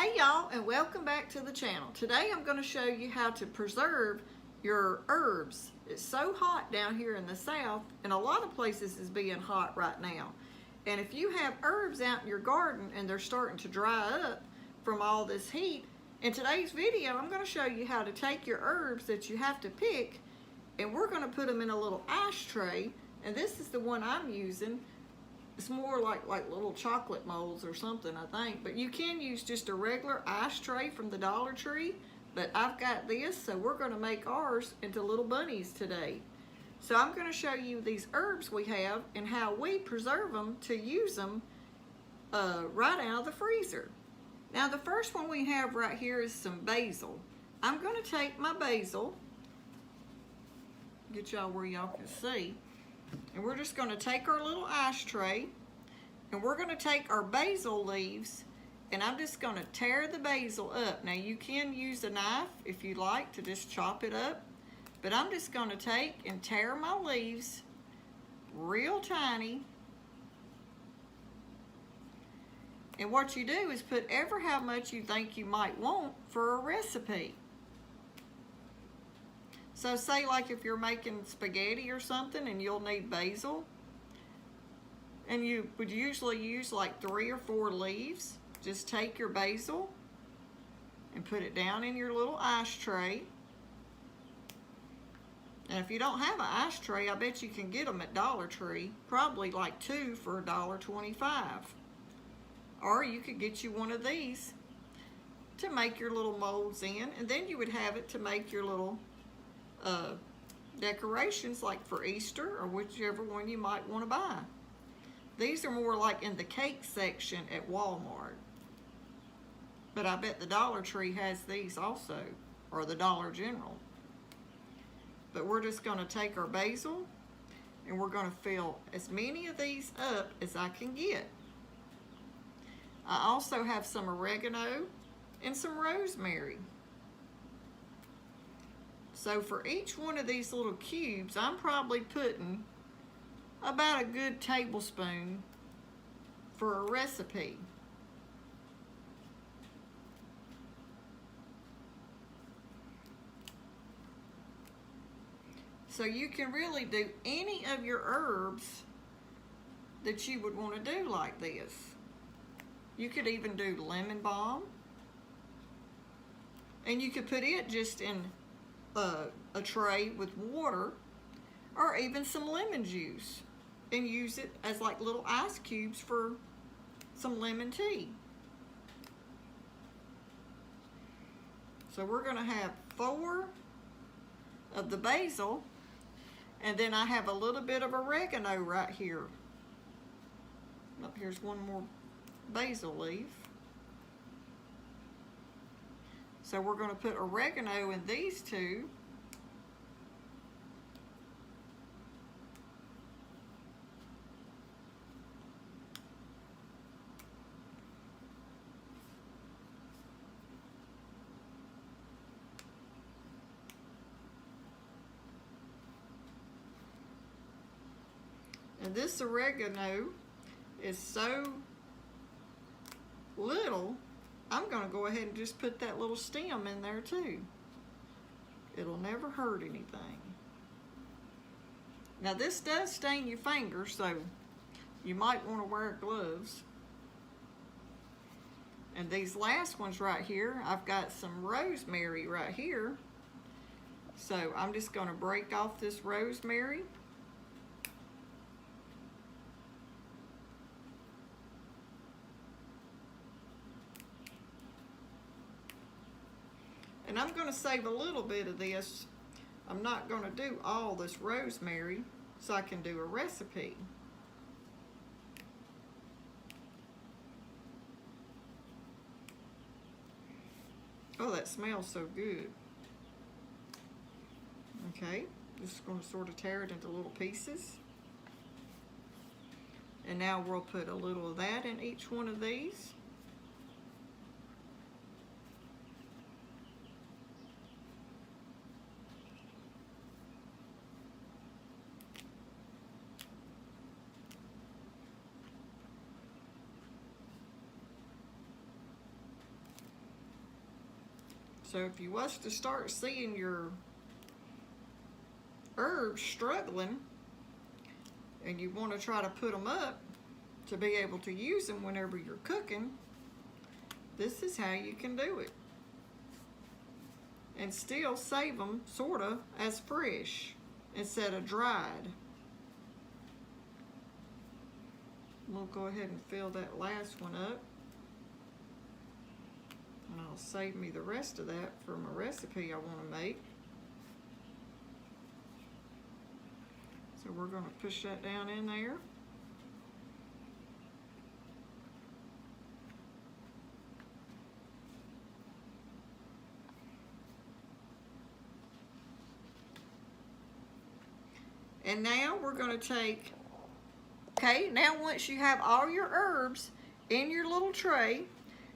Hey y'all, and welcome back to the channel. Today I'm going to show you how to preserve your herbs. It's so hot down here in the south, and a lot of places is being hot right now. And if you have herbs out in your garden and they're starting to dry up from all this heat, in today's video I'm going to show you how to take your herbs that you have to pick, and we're going to put them in a little ashtray. And this is the one I'm using. It's more like little chocolate molds or something, I think. But you can use just a regular ashtray from the Dollar Tree. But I've got this, so we're going to make ours into little bunnies today. So I'm going to show you these herbs we have and how we preserve them to use them right out of the freezer. Now the first one we have right here is some basil. I'm going to take my basil, get y'all where y'all can see. And we're just going to take our little ashtray and we're going to take our basil leaves, and I'm just going to tear the basil up. Now you can use a knife if you like to just chop it up, but I'm just going to take and tear my leaves real tiny. And what you do is put ever how much you think you might want for a recipe. So say like if you're making spaghetti or something and you'll need basil, and you would usually use like 3 or 4 leaves, just take your basil and put it down in your little ashtray. And if you don't have an ashtray, I bet you can get them at Dollar Tree, probably like 2 for $1.25. Or you could get you one of these to make your little molds in, and then you would have it to make your little decorations like for Easter or whichever one you might want to buy. These are more like in the cake section at Walmart. But I bet the Dollar Tree has these also, or the Dollar General. But we're just going to take our basil and we're going to fill as many of these up as I can get. I also have some oregano and some rosemary. So for each one of these little cubes, I'm probably putting about a good tablespoon for a recipe. So you can really do any of your herbs that you would want to do like this. You could even do lemon balm, and you could put it just in a tray with water, or even some lemon juice, and use it as like little ice cubes for some lemon tea. So we're going to have 4 of the basil, and then I have a little bit of oregano right here. Oh, here's one more basil leaf. So we're going to put oregano in these 2. And this oregano is so little, I'm going to go ahead and just put that little stem in there too. It'll never hurt anything. Now this does stain your fingers, so you might want to wear gloves. And these last ones right here, I've got some rosemary right here. So I'm just going to break off this rosemary. And I'm going to save a little bit of this. I'm not going to do all this rosemary so I can do a recipe. Oh, that smells so good. Okay, just going to sort of tear it into little pieces. And now we'll put a little of that in each one of these. So if you was to start seeing your herbs struggling and you want to try to put them up to be able to use them whenever you're cooking, this is how you can do it. And still save them sort of as fresh instead of dried. We'll go ahead and fill that last one up. And I'll save me the rest of that for my recipe I want to make. So we're going to push that down in there. And now we're going to take, okay, now once you have all your herbs in your little tray,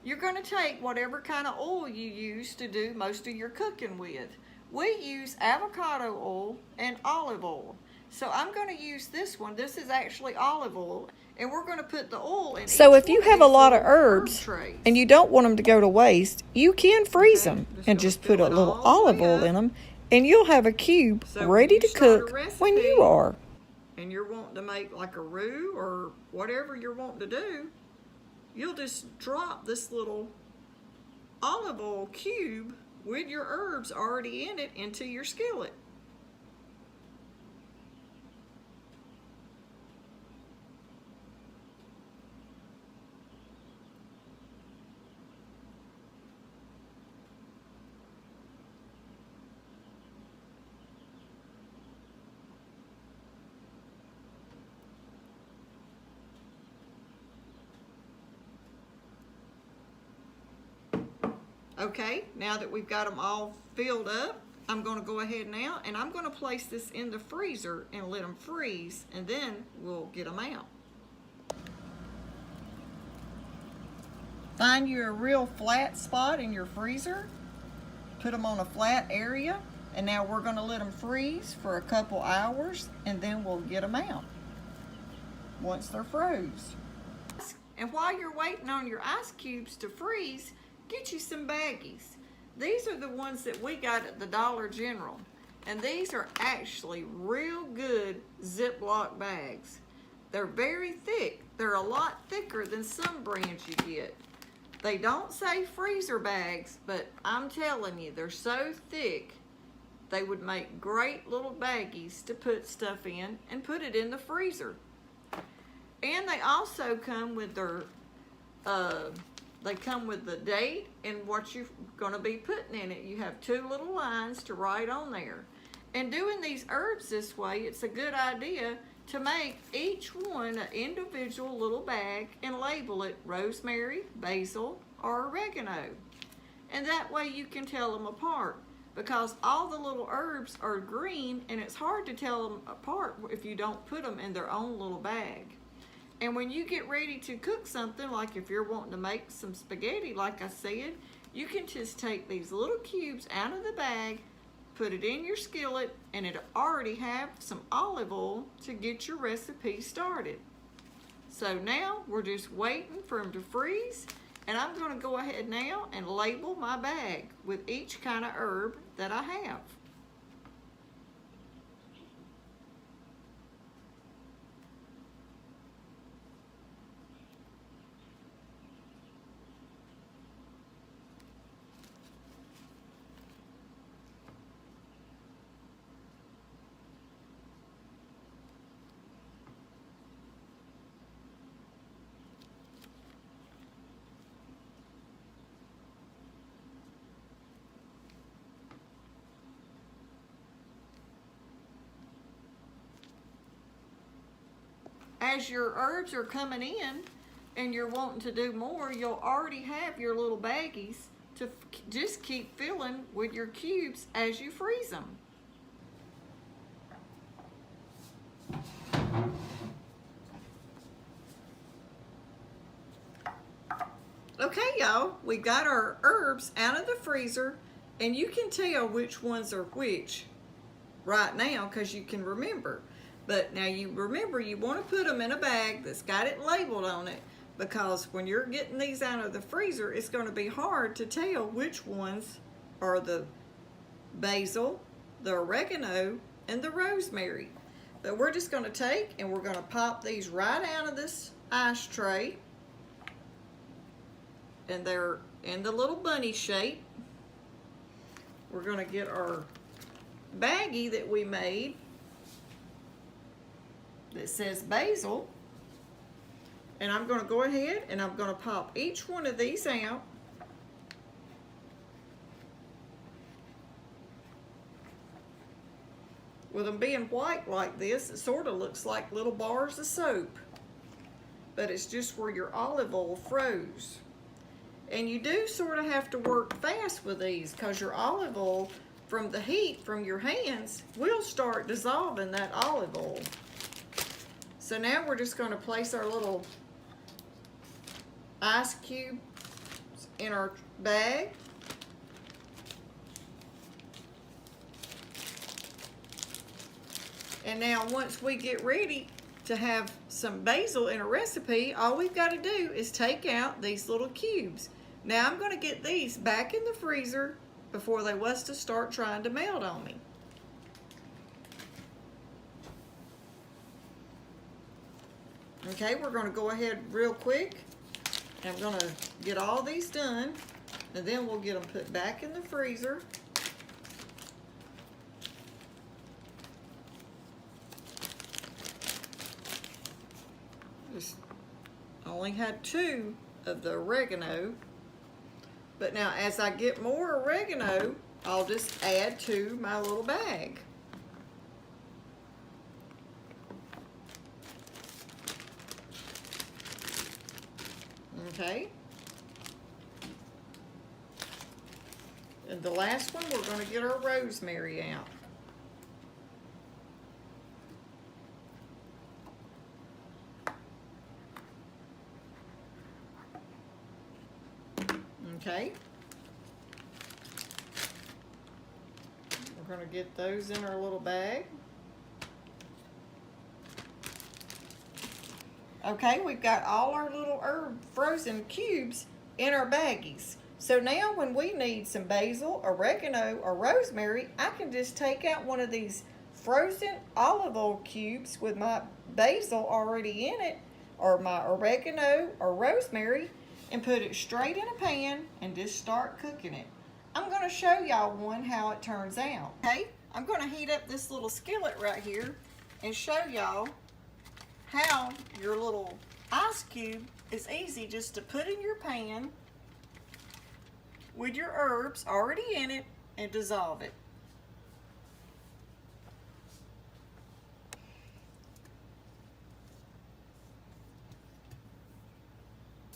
you're going to take whatever kind of oil you use to do most of your cooking with. We use avocado oil and olive oil. So I'm going to use this one. This is actually olive oil. And we're going to put the oil in. So if you have a lot of herbs and you don't want them to go to waste, you can freeze them and just put a little olive oil in them, and you'll have a cube ready to cook when you are. And you're wanting to make like a roux or whatever you're wanting to do, you'll just drop this little olive oil cube with your herbs already in it into your skillet. Okay, now that we've got them all filled up, I'm going to go ahead now and I'm going to place this in the freezer and let them freeze, and then we'll get them out. Find you a real flat spot in your freezer, put them on a flat area, and now we're going to let them freeze for a couple hours, and then we'll get them out once they're froze. And while you're waiting on your ice cubes to freeze, get you some baggies. These are the ones that we got at the Dollar General, and these are actually real good Ziploc bags. They're very thick. They're a lot thicker than some brands you get. They don't say freezer bags, but I'm telling you, they're so thick they would make great little baggies to put stuff in and put it in the freezer. And they also come with their they come with the date and what you're going to be putting in it. You have two little lines to write on there. And doing these herbs this way, it's a good idea to make each one an individual little bag and label it rosemary, basil, or oregano. And that way you can tell them apart, because all the little herbs are green and it's hard to tell them apart if you don't put them in their own little bag. And when you get ready to cook something, like if you're wanting to make some spaghetti, like I said, you can just take these little cubes out of the bag, put it in your skillet, and it'll already have some olive oil to get your recipe started. So now we're just waiting for them to freeze, and I'm going to go ahead now and label my bag with each kind of herb that I have. As your herbs are coming in and you're wanting to do more, you'll already have your little baggies to just keep filling with your cubes as you freeze them. Okay, y'all, we got our herbs out of the freezer, and you can tell which ones are which right now because you can remember. But now you remember, you want to put them in a bag that's got it labeled on it, because when you're getting these out of the freezer, it's going to be hard to tell which ones are the basil, the oregano, and the rosemary. But we're just going to take and we're going to pop these right out of this ice tray. And they're in the little bunny shape. We're going to get our baggie that we made that says basil. And I'm going to go ahead and I'm going to pop each one of these out. With them being white like this, it sort of looks like little bars of soap. But it's just where your olive oil froze. And you do sort of have to work fast with these because your olive oil, from the heat from your hands, will start dissolving that olive oil. So now we're just going to place our little ice cubes in our bag. And now once we get ready to have some basil in a recipe, all we've got to do is take out these little cubes. Now I'm going to get these back in the freezer before they was to start trying to melt on me. Okay, we're going to go ahead real quick. I'm going to get all these done, and then we'll get them put back in the freezer. Just only had 2 of the oregano, but now as I get more oregano, I'll just add to my little bag. Okay. And the last one, we're going to get our rosemary out. Okay. We're going to get those in our little bag. Okay, we've got all our little herb frozen cubes in our baggies. So now when we need some basil, oregano, or rosemary, I can just take out one of these frozen olive oil cubes with my basil already in it, or my oregano or rosemary, and put it straight in a pan and just start cooking it. I'm going to show y'all one how it turns out. Okay, I'm going to heat up this little skillet right here and show y'all how your little ice cube is easy just to put in your pan with your herbs already in it and dissolve it.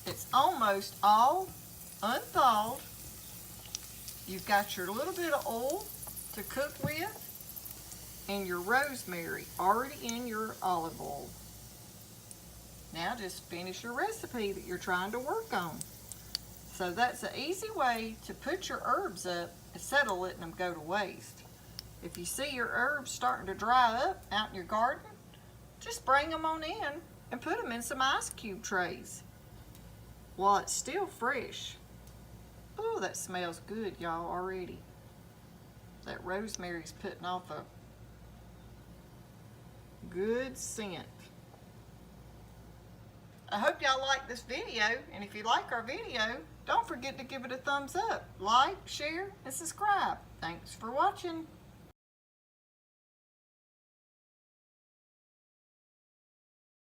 It's almost all unthawed. You've got your little bit of oil to cook with and your rosemary already in your olive oil. Now just finish your recipe that you're trying to work on. So that's an easy way to put your herbs up instead of letting them go to waste. If you see your herbs starting to dry up out in your garden, just bring them on in and put them in some ice cube trays while it's still fresh. Oh, that smells good, y'all, already. That rosemary's putting off a good scent. I hope y'all like this video, and if you like our video, don't forget to give it a thumbs up, like, share, and subscribe. Thanks for watching.